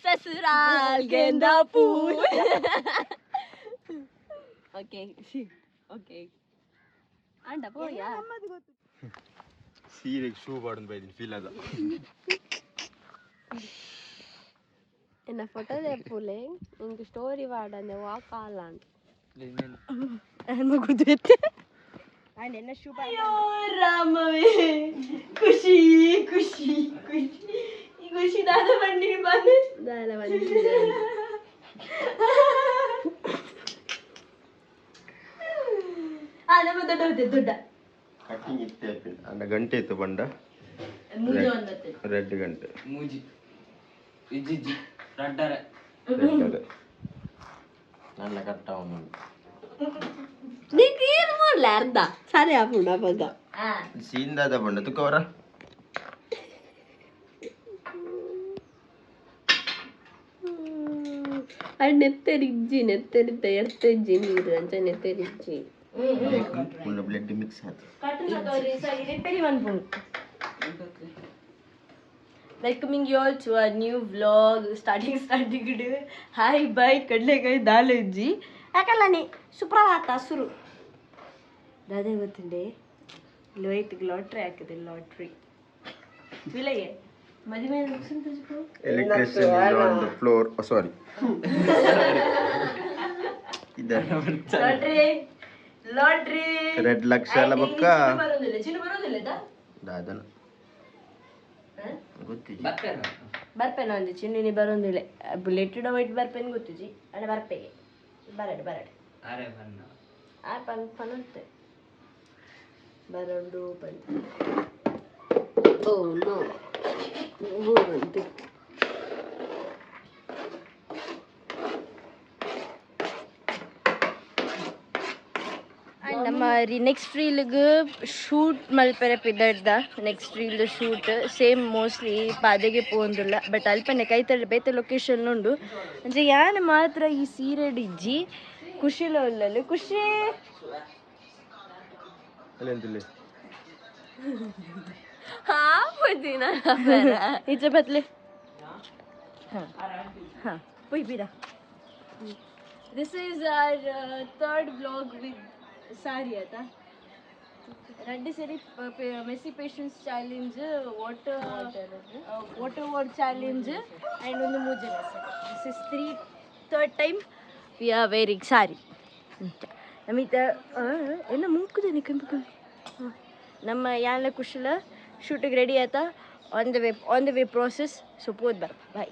ससुराल गेंदा फूल okay okay अंड पोया ಸೀರೆಗೆ ಶೂ ಬಾಡನ್ ಬೈದಿನಿ ಫೀಲ್ ಅದ ಎನ್ನ ಫೋಟೋ ತೆಪ್ಪುಲೆ ಇಂಗೆ ಸ್ಟೋರಿ ವಾಡನೆ ವಾಕಾಲಾಂಡ್ ಅಮ್ಮ ಗುದ್ದುತ್ತೆ ಅಂಡ್ ಎನ್ನ ಶೂ ಬಾಡ ಅಯ್ಯೋ ರಾಮವೇ ಖುಷಿ ಖುಷಿ ಖುಷಿ ಈ ಖುಷಿ ದಾದ ಬಂಡಿ ಬಂದೆ ದಾದ ಬಂಡಿ ಆ ನಮ್ಮ ದೊಡ್ಡ ಕಟಿಂಗ್ ಇತ್ತೆ ಅಂದ ಗಂಟೆ ಇತ್ತು ಬಂಡ ರೆಡ್ ಗಂಟೆ ಮೂಜಿ ಇಜ್ಜಿ ರಡ್ಡರೆ ನನ್ನ ಕಟ್ಟ ಅವನು ನೀನು ಏನು ಮಾಡಲ ಅರ್ಧ ಸರಿ ಆಪುಂಡ ಬಂದ ಸೀಂದಾದ ಬಂಡ ತುಕವರ ಅದು ನೆತ್ತರಿದ್ದ ಎರ್ತಜ್ಜಿ ನೀರು ಅಂತ ನೆತ್ತರಿಜ್ಜಿ ಫುಲ್ ಬ್ಲಡ್ ಮಿಕ್ಸ್ ಆಯ್ತು Welcoming you all to a new vlog. Starting. Hi, bye. ಕಡಲೆಕಾಯಿ ದಾಲಜ್ಜಿ ಯಾಕಲ್ಲನಿ ಸುಪ್ರಭಾತ ಸುರು ದಾದೆ ಗೊತ್ತಿದೆ ಲೋಯ್ತಿಗೆ ಲಾಟ್ರಿ ಹಾಕಿದೆ ಲಾಟ್ರಿ ವಿಲೆಗೆ ಮದುವೆ electrician is on the floor oh sorry lottery red lakh ಅಲ್ಲ ಬಕ್ಕ ಚಿನ್ನು ಬರೋದಿಲ್ಲ ದಾದನ ಗೊತ್ತಿಲ್ಲ ಬರ್ಪೇನ ಅಂದು ಚಿನ್ನಿನಿ ಬರೋದಿಲ್ಲ ಬುಲೆಟ್ ವೈಟ್ ಬರ್ಪೇನ್ ಗೊತ್ತಿಜಿ ಅಲ್ಲ ಬರ್ಪೆಗೆ ಬರಡು ಅರೆ ಬನ್ನ ಆ ಪನಂತೆ ಬರಡು ಪನ್ ಓ ನೋ ಊರಂತೆ ನಮ್ಮ ನೆಕ್ಸ್ಟ್ ರೀಲ್ಗೆ ಶೂಟ್ ಮಲ್ಪೆರೆ ಪಿದಡ್ದ next reel shoot same mostly ಪಾದೆಗೆ ಪೋಂದಿಲ್ಲ ಬಟ್ ಅಲ್ಪನೆ ಕೈತಲ್ಲಿ ಬೇತೆ ಲೊಕೇಶನ್ ಉಂಡು ಅಂದರೆ ಯಾನು ಮಾತ್ರ ಈ ಸೀರೆ ಇಜ್ಜಿ ಖುಷಿಲೋ ಇಲ್ಲಲ್ಲಿ ಖುಷಿ ಈಚೆ ಬತ್ಲೆ ಹಾಂ ಪೊಯ್ ಬಿಡ this is our third vlog with sari ಆಯ್ತಾ ರೆಡ್ಡಿ ಸರಿ ಮೆಸ್ಸಿ patience challenge water challenge and ಒಂದು ಮೂಜನ this is third time we are wearing sari Namita ಎಲ್ಲ ಮುಂಕುದೇನೆ ಕೆಂಪು ನಮ್ಮ ಯಾನ ಕುಶಲ ಶೂಟಿಗೆ ರೆಡಿ ಆಯ್ತಾ on the way process so ಪೋದ್ ಬರ ಬಾಯ್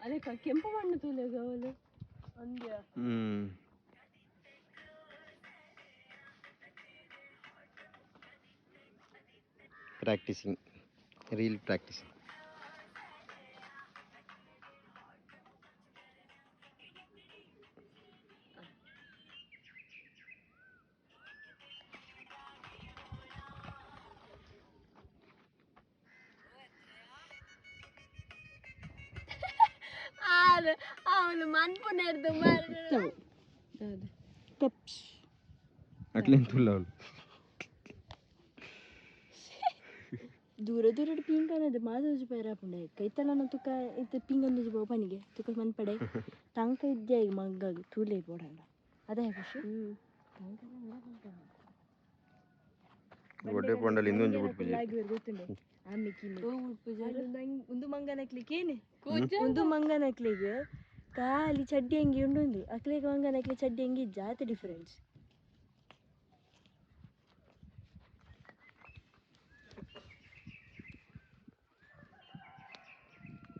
ಅದೇ ಕೆಂಪು ಮಣ್ಣು ತೂಲೆಗ ಅವಳು ಅಂದ್ಯ ಪ್ರಾಕ್ಟೀಸಿಂಗ್ ರೀಲ್ ಪ್ರಾಕ್ಟೀಸಿಂಗ್ ಅವನು ಮನ್ಪುನೇರ್ದು ಅಟ್ಲೇನು ತುಲ್ಲ ಅವಳು ದೂರ ಪಿಂಕ್ ಅನ್ನೋದು ಮಾಧವಜಿ ಪೈರಾಪುಂಡೆ ಕೈತಲ್ಲ ತುಕ ಇತ್ತು ಪಿಂಕ್ ಅಂದಜಿ ಬೋಪನಿಗೆ ತುಕ ಮನ್ಪಡೆ ಟಂಕ ಇದ್ದೆ ಈಗ ಮಗ್ಗಾಗಿ ತೂಲೆ ಬೋಡಂಡ ಅದೇ ಖುಷಿ ಒಡ್ಡೆ ಪೊಂಡಲ್ಲಿ ಇನ್ನೊಂದು ಗೊತ್ತುಂಡೆ ಒಂದು ಮಂಗನಕ್ಲಿಕ್ಕೇನೆ ಒಂದು ಮಂಗನಕ್ಲಿಗೆ ಖಾಲಿ ಚಡ್ಡಿ ಅಂಗಿ ಉಂಡು ಅಕ್ಲಿಗೆ ಮಂಗನಕ್ಲಿ ಚಡ್ಡಿ ಅಂಗಿ ಜಾತಿ ಡಿಫರೆನ್ಸ್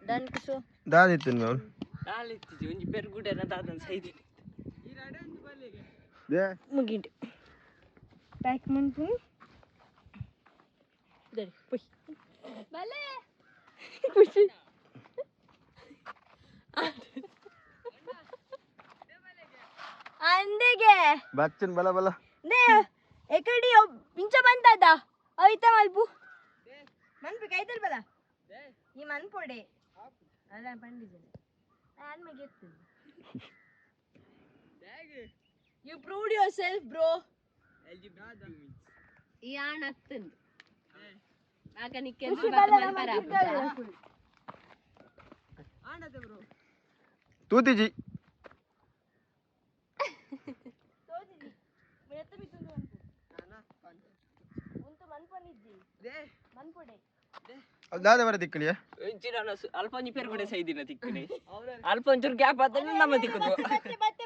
ಡನ್ ಕುಸು ದಾದಿತ್ತು ನಾವು ದಾಲಿತ್ತಿ ಒಂಜಿ ಪೆರ್ಗುಡೆನ ದಾದನ್ ಸೈದಿ ಮುಗಿಂಟು ಪ್ಯಾಕ್ ಮಾಡ್ತೀನಿ ದರಿ ಪುಯ್ ಬಲೆ ಖುಷಿ ಅಂದೆಗೆ ಬಚ್ಚನ್ ಬಲ ಬಲ ನೇ ಎಕಡಿ ಇಂಚ ಬಂದದ ಅವಿತ ಮಲ್ಪು ಮನ್ಪು ಕೈತಲ್ ಬಲ ಈ ಮನ್ಪೊಡೆ ಅದ ಪಂಡಿಜೆ ನಾನು ಮಗೆ you proved yourself bro ಯಾನ್ ಆಗ್ತಂದು ಆಗ ನಿಕ್ಕೆ ತೂತಿಜಿ ದಾದ ಬರ ತಿಕ್ಕಲಿಯ ಅಲ್ಪ ಒಂಜಿ ಪೇರು ಕೂಡ ಸೈದಿನ ತಿಕ್ಕನೆ ಅಲ್ಪ ಒಂಚೂರು ಗ್ಯಾಪ್ ಆದ್ರೆ ನಮ್ಮ ತಿಕ್ಕದು ಬತ್ತೆ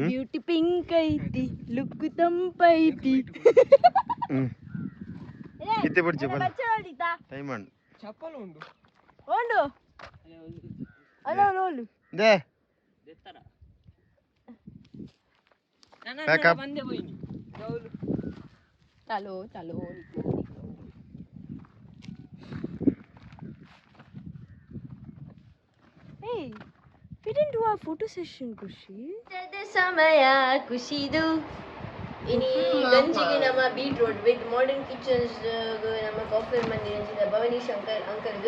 ಬ್ಯೂಟಿ ಪಿಂಕ್ ಐತಿ ಲುಕ್ ತಂಪೈತಿ ಕಿತ್ತೆ ಬಿಡ್ಚಿ ಬಲ ಟೈಮ್ ಆನ್ ಚಪ್ಪಲ್ ಉಂಡು ಓಂಡು ಅಲ್ಲ ನೋಡು ದೇ ದೆತ್ತರ ನಾನು ಬಂದೆ ಹೋಯ್ನಿ ಚಲೋ ಚಲೋ Hey, we didn't do our photo session, Kushi. ಸಮಯ ಖುಷಿದು ಇನಿ ಗಂಜಿಗೆ ನಮ್ಮ ಬೀಟ್ರೂಟ್ ವಿತ್ ಮಾಡರ್ನ್ ಕಿಚನ್ಸ್ ನಮ್ಮ ಕಾಫಿ ಮಂದಿರ ಭವಾನಿ ಶಂಕರ್ ಅಂಕಲ್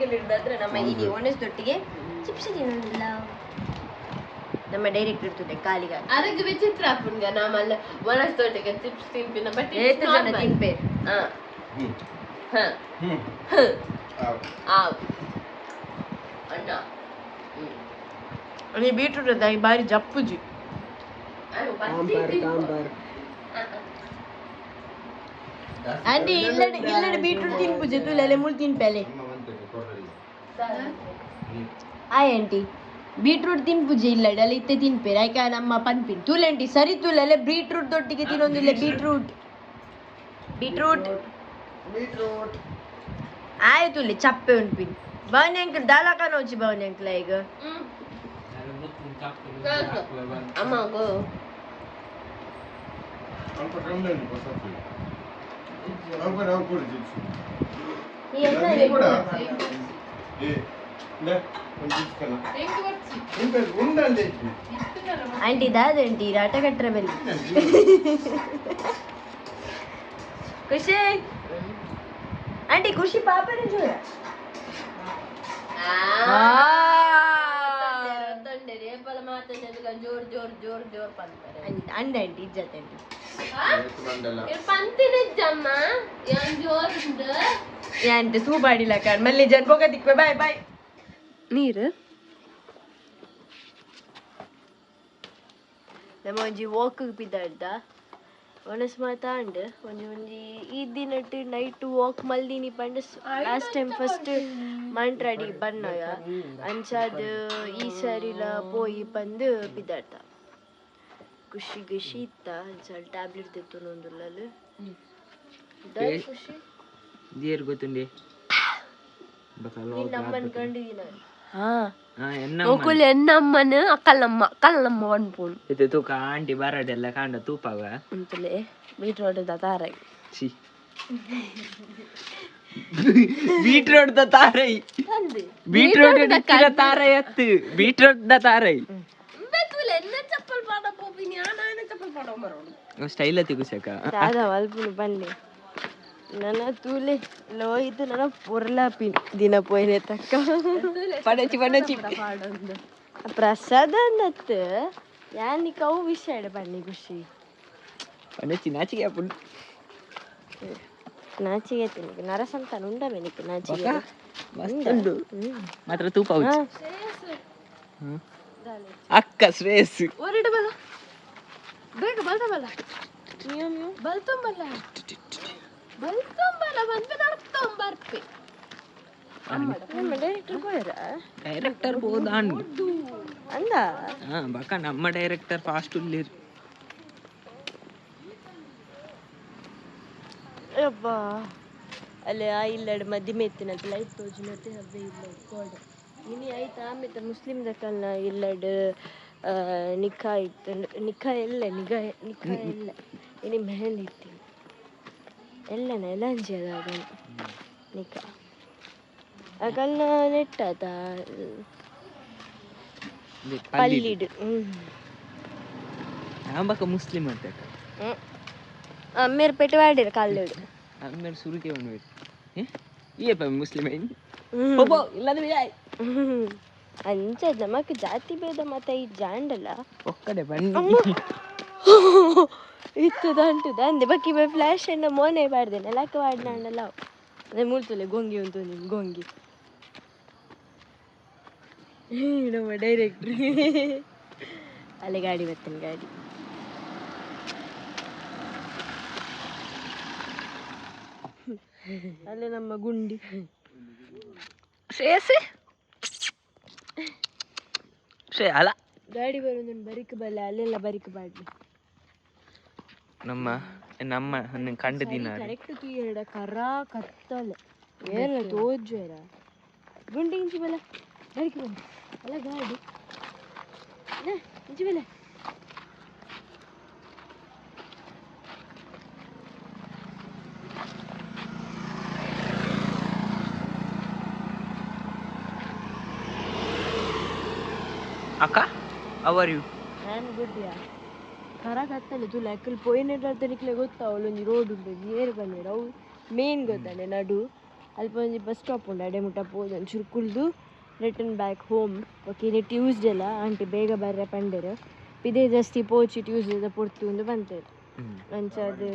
ಹಿಡಿದಾದ್ರೆ ನಮ್ಮ ಇಲ್ಲಿ ಒಣಸ್ದೊಟ್ಟಿಗೆ ಚಿಪ್ಸ್ ತಿನ್ನೋದಿಲ್ಲ ನಮ್ಮ ಡೈರೆಕ್ಟರ್ ಇರ್ತದೆ ಕಾಲಿಗೆ ಅದಕ್ಕೆ ವಿಚಿತ್ರ ಆಪುಂಗ ನಮ್ಮಲ್ಲ ಒಣಸ್ತೊಟ್ಟಿಗೆ ಚಿಪ್ಸ್ ತಿಂಪಿನ ಬಟ್ ಎಷ್ಟು ಜನ ತಿನ್ಪೇರು ಅಣ್ಣ ಅಲ್ಲಿ ಬೀಟ್ರೂಟ್ ಅದ ಬಾರಿ ಜಪ್ಪುಜಿ ಆಂಟಿ ಇಲ್ಲಡೆ ಬೀಟ್ರೂಟ್ ತಿನ್ಪುಜಿ ತುಲಲೆ ಮುಳ್ ತಿನ್ಪೆಲೆ ಆಯ್ ಆಂಟಿ ಬೀಟ್ರೂಟ್ ತಿನ್ಪುಜಿ ಇಲ್ಲಡೆ ಅಲ್ಲಿ ಇತ್ತೆ ತಿನ್ಪೇರೆ ಆಯ್ಕೆ ನಮ್ಮ ಪನ್ಪಿನ್ ತುಲೆಂಟಿ ಸರಿ ತುಲಲೆ ಬೀಟ್ರೂಟ್ ದೊಟ್ಟಿಗೆ ತಿನ್ನೊಂದಿಲ್ಲ ಬೀಟ್ರೂಟ್ ಆಯ್ತು ಇಲ್ಲಿ ಚಪ್ಪೆ ಉಂಟ್ಪಿನ್ ಭವನಿ ಅಂಕಲ್ ದಾಲಕ ನೋಚಿ ಭವನಿ ಅಂಕಲ್ ಈಗ ಅಮ್ಮ ಗೋ ಆಂಟಿ ದಾದಂಟಿ ಆಟ ಕಟ್ರೆ ಬಲ್ಲಿ ಖುಷಿ ಆಂಟಿ ಖುಷಿ ಪಾಪನೇ ಜೋರ ಜೋರ್ ಜೋರ್ ಜೋರ್ ಜೋರ್ ಪಂತಾರೆ ಅಂಡ ಆಂಟಿ ಇಜ್ಜತ್ ಆಂಟಿ ಪಂತಿನಿಜ್ಜಮ್ಮ ಏನ್ ಜೋರ್ ಉಂಡು ಆಂಟಿ ತೂ ಬಾಡಿಲ್ಲ ಕಾರ್ ಮಲ್ಲಿ ಜನ್ ಹೋಗ ದಿಕ್ವೆ ಬಾಯ್ ಬಾಯ್ ನೀರು ನಮ್ಮ ಒಂಜಿ ವಾಕ್ ಬಿದ್ದಾಡ್ದ ಒನಸ್ ಮಾತಾಂಡ್ ಒಂಜಿ ಈ ದಿನಟ್ಟು ನೈಟ್ ವಾಕ್ ಮಲ್ದಿನಿ ಪಂಡ ಲಾಸ್ಟ್ ಟೈಮ್ ಫಸ್ಟ್ ಮಂಟ್ರಾಡಿ ಬನ್ನಗ ಅಂಚಾದ ಈ ಸರಿಲ ಪೋಯಿ ಬಂದು ಬಿದ್ದಾಡ್ತ ಖುಷಿ ಇತ್ತ ಅಂಚಾದ ಟ್ಯಾಬ್ಲೆಟ್ ತೆತ್ತು ನೊಂದುಲ್ಲಲು ಖುಷಿ ದೇರ್ ಗೊತ್ತುಂಡಿ ನಮ್ಮನ್ ಕಂಡಿದ್ದೀನ ಒಕ್ಕುಲ್ ಎನ್ನಮ್ಮನ ಅಕ್ಕಲ್ಲಮ್ಮ ಅನ್ಪೋಣು ಇದು ತೂಕ ಆಂಟಿ ಬರಡೆಲ್ಲ ಕಾಂಡ ತೂಪಾಗ ಅಂತಲೇ ಬೀಟ್ರೋಟ್ ತಾರೈ ಸಿ ಬೀಟ್ರೋಟ್ ದ ತಾರೈ ಬೀಟ್ರೋಟ್ ದ ತಾರೈ ಅತ್ತು ಬೀಟ್ರೋಟ್ ದ ತಾರೈ ಬೆತ್ತುಲೆ ಎನ್ನ ಚಪ್ಪಲ್ ಪಾಡ ಪೋಪಿನಿ ಆನ ಚಪ್ಪಲ್ ಪಾಡ ಮರೋಡು ಸ್ಟೈಲ್ ಅತಿ ಕುಸಕ ದಾದ ವಲ್ಪುನು ಬನ್ನಿ ನನ್ನ ತೂಲೆ ಲೋಯ್ತು ನನ್ನ ಪುರ್ಲಾಪಿನ್ ದಿನ ಪೋಯ್ನೆ ತಕ್ಕ ಪಡಚಿ ಪ್ರಸಾದ ಅನ್ನತ್ತು ಯಾನಿ ಕವು ವಿಷಯ ಬನ್ನಿ ಖುಷಿ ಪಡಚಿ ನಾಚಿಗೆ ಅಪ್ಪು ನಾಚಿಗೆ ತಿನ್ನಿಗೆ ನರಸಂತಾನ ಉಂಡ ಮೆನಿಕೆ ನಾಚಿಗೆ ಮಸ್ತುಂಡು ಮಾತ್ರ ತೂಪ ಅಕ್ಕ ಶ್ರೇಯಸ್ ಒರಡು ಬಲ ಬೇಗ ಬಲ್ತ ಬಲ ಬಲ್ತಂಬಲ್ಲ ಬಂದು ನಡ್ತಂಬರ್ಪೆ ಡೈರೆಕ್ಟರ್ ಬೋದಾಂಡು ಅಂದ ಬಕ ನಮ್ಮ ಡೈರೆಕ್ಟರ್ ಫಾಸ್ಟ್ ಉಲ್ಲಿರ್ ಅಬ್ಬಾ ಅಲ್ಲೇ ಆ ಇಲ್ಲಡ್ ಮಧ್ಯೆ ಮೆತ್ತಿನದ್ದು ಲೈಟ್ ತೋಜಿನತ್ತೆ ಹಬ್ಬೆ ಇಲ್ಲ ಕೋಡ ಇನಿ ಆಯ್ತು ಆಮೇಲೆ ಮುಸ್ಲಿಂ ದಕ್ಕಲ್ನ ಇಲ್ಲಡ್ ನಿಖಾ ಇತ್ತು ನಿಖಾ ಎಲ್ಲ ನಿಖಾ ಎಲ್ಲ ಇನಿ ಮೆಹಂದಿ ಇತ್ತೀನಿ ಎಲ್ಲನ ಎಲಂಜಿ ಅದಾಗ ನಿಕ ಅಕಲ್ನ ನೆಟ್ಟದ ಪಲ್ಲಿಡು ನಾಂಬಕ ಮುಸ್ಲಿಂ ಅಂತ ಅಮ್ಮೇರ್ ಪೆಟ್ಟು ಮಾಡಿರ ಕಲ್ಲುಡು ಆಮೇಲೆ ಸುರುಕೆ ಬಂದ್ಬಿಟ್ಟು ಏಪ ಮುಸ್ಲಿಂ ಇಲ್ಲಾಂದ್ರೆ ಅಂಚದ ನಮಕ್ ಜಾತಿ ಭೇದ ಮತ್ತೆ ಈ ಜಾಂಡಲ್ಲ ಒಕ್ಕಡೆ ಬನ್ನಿ ಇತ್ತದ ಅಂಟದ ಅಂದೆ ಬಕ್ಕಿ ಬೈ ಫ್ಲಾಶ್ ಅನ್ನ ಮೋನೆ ಬಾಡ್ದೇನೆ ಲೆಕ್ಕ ಬಾಡ್ನಲ್ಲ ಅದೇ ಮೂಳ್ತಲೆ ಗೊಂಗಿ ಉಂಟು ನಿಮ್ ಗೊಂಗಿ ನಮ್ಮ ಡೈರೆಕ್ಟ್ರಿ ಅಲ್ಲೇ ಗಾಡಿ ಬರ್ತೀನಿ ಗಾಡಿ ಅಲ್ಲೇ ನಮ್ಮ ಗುಂಡಿ ಅಲ್ಲ ಗಾಡಿ ಬರೋದು ಬರಿಕ ಬಲ್ಲ ಅಲ್ಲೆಲ್ಲ ಬರಿಕ ಬಾಡ್ಲಿ ನಮ್ಮ ಕಂಡ ದಿನ ಕರೆಕ್ಟ್ ತೂಯಡ ಕರ ಕತ್ತಲೆ ಏನ ತೋಜರ ಗುಂಡಿ ಇಂಚಿ ಬಲ ಬರಿಕ ಬಂದು ಅಲ್ಲ ಗಾಡಿ ಇಂಚಿ ಬಲ ಅಕ್ಕ ಅವರ್ ಯು ನಾನು ಗುಡ್ಡಿಯಾ ಕರ ಕತ್ತಲೆ ತುಲ ಅಕ್ಕಲ್ ಪೋಯಿನಿಕ್ಲೆ ಗೊತ್ತಾ ಅವಳೊಂದು ರೋಡ್ ಉಂಟು ಏರು ಬಂದಿರ ಅವು ಮೇನ್ ಗೊತ್ತಾನೆ ನಡು ಅಲ್ಪ ಒಂಜಿ ಬಸ್ ಸ್ಟಾಪ್ ಉಂಡು ಅಡೆ ಮುಟ್ಟ ಪೋದು ಒಂಚೂರು ಕುಲ್ದು ರಿಟರ್ನ್ ಬ್ಯಾಕ್ ಹೋಮ್ ಓಕೆ ಇದು ಟ್ಯೂಸ್ಡೇ ಅಲ್ಲ ಆಂಟಿ ಬೇಗ ಬರ್ರೆ ಪಂಡೇರು ಇದೇ ಜಾಸ್ತಿ ಪೋಚಿ ಟ್ಯೂಸ್ಡೇದ ಪೊರ್ತು ಒಂದು ಬಂತೇರು ಅಂಚದು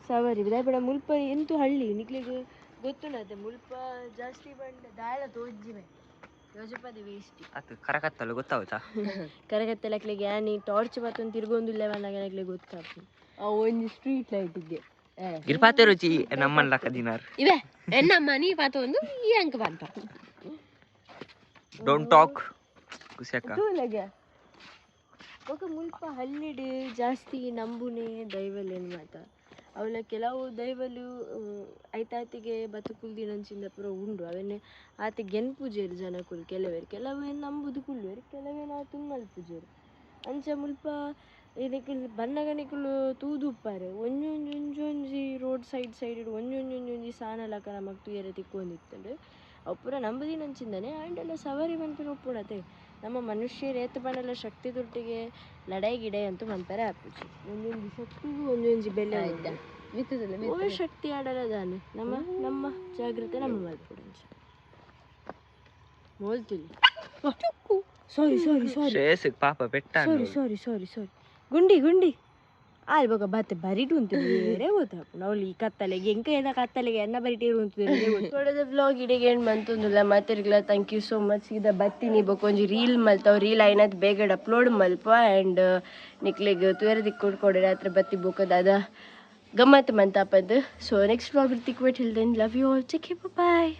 ಸವಾರಿ ದಾಯಪಡ ಮುಲ್ಪ ಎಂತೂ ಹಳ್ಳಿ ನಿಕ್ಲಿಗೆ ಗೊತ್ತುಂಡತ್ತೆ ಮುಲ್ಪ ಜಾಸ್ತಿ ಬಂಡ ದಾಳ ತೋಜ್ಜಿವೆ ಯೋಜಪದ ವೇಸ್ಟ್ ಅದು ಕರಕತ್ತಲ್ಲ ಗೊತ್ತಾಗುತ್ತಾ ಕರಗತ್ತಲಕ್ಲಿಗೆ ಯಾನಿ ಟಾರ್ಚ್ ಬತ್ತೊಂದು ತಿರ್ಗೊಂದು ಲೆವೆನ್ನಾಗಲಕ್ಲೆ ಗೊತ್ತಾಗ್ತದೆ ಆ ಒಂದು ಸ್ಟ್ರೀಟ್ ಲೈಟ್ ಇದೆ ಇರ್ಪಾತೆ ರುಚಿ ನಮ್ಮನ್ನ ಲಕ್ಕ ದಿನಾರ್ ಇವೆ ಎನ್ನಮ್ಮ ನೀ ಪಾತ ಒಂದು ಈ ಅಂಕ ಬಂತ ಡೋಂಟ್ ಟಾಕ್ ಕುಸಕ ತೂಲಗೆ ಒಕ್ಕ ಮುಲ್ಪ ಹಳ್ಳಿಡು ಜಾಸ್ತಿ ನಂಬುನೆ ದೈವಲೇನು ಮಾತ ಅವಳ ಕೆಲವು ದೈವಲು ಐತಾತಿಗೆ ಬದುಕುಲ್ದಿನಂಚಿಂದ ಪೂರ ಉಂಡು ಅವನ್ನೇ ಆತ ಗೆನ್ ಪೂಜೆರು ಜನಕುಲು ಕೆಲವೇನು ನಂಬುದು ಕುಳ್ಳುವೇರು ಕೆಲವೇನು ಆ ತುಮ್ಮಲ್ ಪೂಜೆರು ಅಂಚ ಮುಲ್ಪ ಇದಕ್ಕೆ ಬನ್ನಗಣಿಕುಲು ತೂದುಪ್ಪಾರೆ ಒಂಜೊಂಜಿ ರೋಡ್ ಸೈಡ್ ಒಂಜೊಂಜಿ ಸಾನಲಕ ನಮಗೆ ತೂಯರೆ ತಿಕ್ಕೊಂಡಿತ್ತಂಡು ಅವು ಪೂರ ನಂಬುದಿನಂಚಿಂದನೆ ಆಂಡೆಲ್ಲ ಸವಾರಿ ಬಂತು ಒಪ್ಪುಣತೆ ನಮ್ಮ ಮನುಷ್ಯರು ಏತ ಪಂಡೆಲ್ಲ ಶಕ್ತಿ ತುಟ್ಟಿಗೆ ಲಡೈ ಗಿಡೈ ಅಂತೂ ಮಂತಾರೆ ಆಪುಜಿ ಒಂದೊಂದು ಶಕ್ತಿಗೂ ಒಂದೊಂದು ಬೆಲೆ ಆಯ್ತಾ ಶಕ್ತಿ ಆಡಲ್ಲ ದಾನೆ ನಮ್ಮ ಜಾಗ್ರತೆ ನಮ್ಮ ಮಲ್ಪುಡ ಮೋಲ್ತಿಲ್ಲ ಸಾರಿ ಪಾಪ ಬೆಟ್ಟ ಸಾರಿ ಗುಂಡಿ ಅಲ್ಲಿ ಬೊಕ ಬತ್ತೆ ಬರಿಟು ಉಂಟು ಬೇರೆ ಗೊತ್ತಾಪು ನಾವು ಈ ಕತ್ತಲೆಗೆ ಎಂಕ ಏನ ಕತ್ತಲೆಗೆ ಎನ್ನ ಬರಿಟೇರು ಉಂಟು ಥೋಡದ ವ್ಲಾಗ್ ಇಡೆಗೆ ಏನು ಬಂತಂದಿಲ್ಲ ಮಾತಿರ್ಗಿಲ್ಲ ಥ್ಯಾಂಕ್ ಯು ಸೋ ಮಚ್ ಇದು ಬತ್ತೀನಿ ಬೊಕೊಂಜಿ ರೀಲ್ ಮಲ್ತಾವ್ ರೀಲ್ ಐನದ್ ಬೇಗ ಅಪ್ಲೋಡ್ ಮಲ್ಪ ಆ್ಯಂಡ್ ನಿಕ್ಲಿಗೆ ತುಯರ ತಿಕ್ಕೊಂಡು ಕೊಡಿ ರಾತ್ರಿ ಬತ್ತಿ ಬೋಕದ ಅದ ಗಮ್ಮತ್ತು ಮಂತಾಪದ್ದು ಸೊ ನೆಕ್ಸ್ಟ್ ವ್ಲಾಗ್ ತಿಕ್ಬಿಟ್ಟು ಹೇಳ್ದೇನೆ love you all check bye